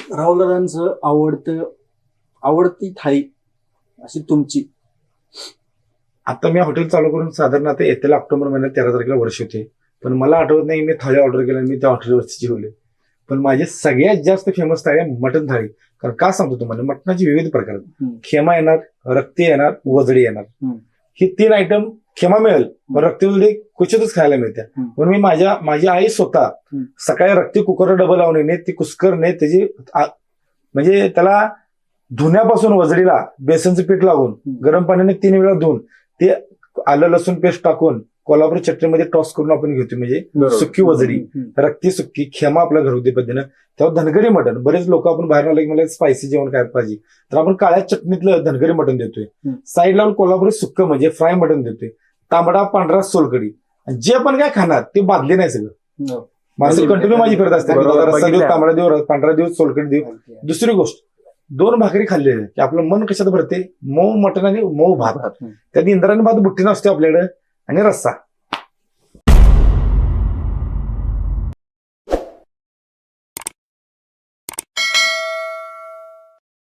राहुल दादांचं आवडती थाळी अशी तुमची? आता मी हॉटेल चालू करून साधारण आता येत्या ऑक्टोबर महिन्यात 13 तारखेला वर्ष होते. पण मला आठवत नाही मी थाळी ऑर्डर केली आणि मी त्या हॉटेलवरती जेवले. पण माझी सगळ्यात जास्त फेमस थाळी आहे मटन थाळी. कारण का सांगतो तुम्हाला, मटणाचे विविध प्रकार आहेत. खेमा येणार, रक्ती येणार, वजडी येणार. ही 3 आयटम खेमा मिळेल पण रक्ती वजडी क्वचितच खायला मिळते. पण मी माझी आई स्वतः सकाळी रक्ती कुकर डबल लावणे, ती कुस्करने त्याची म्हणजे त्याला धुण्यापासून वजडीला बेसनचं पीठ लावून गरम पाण्याने 3 वेळा धुवून ते आलं लसूण पेस्ट टाकून कोल्हापुरी चटणीमध्ये टॉस करून आपण घेतो. म्हणजे सुक्की वजडी, रक्ती सुक्की, खेमा आपल्या घरगुती पद्धतीनं. तेव्हा धनगरी मटण, बरेच लोक आपण बाहेर आले की मला स्पायसी जेवण काय पाहिजे, तर आपण काळ्या चटणीतलं धनगरी मटण देतोय. साईड लावून कोल्हापुरी सुक्क म्हणजे फ्राय मटण देतोय. तांबडा पांढरा सोलकडी. जे पण काय खाणार ते बादली नाही सगळं. माझं कंटिन्यू माझी करत असते. रस्सा देऊ, तांबडा देऊ, पांढरा देऊ, सोलकडी देऊ. दुसरी गोष्ट, 2 भाकरी खाल्लेली की आपलं मन कशात भरते, मऊ मटण आणि मऊ भात. त्यात इंद्रायणी भात बुट्टी नसते आपल्याकडे आणि रस्सा.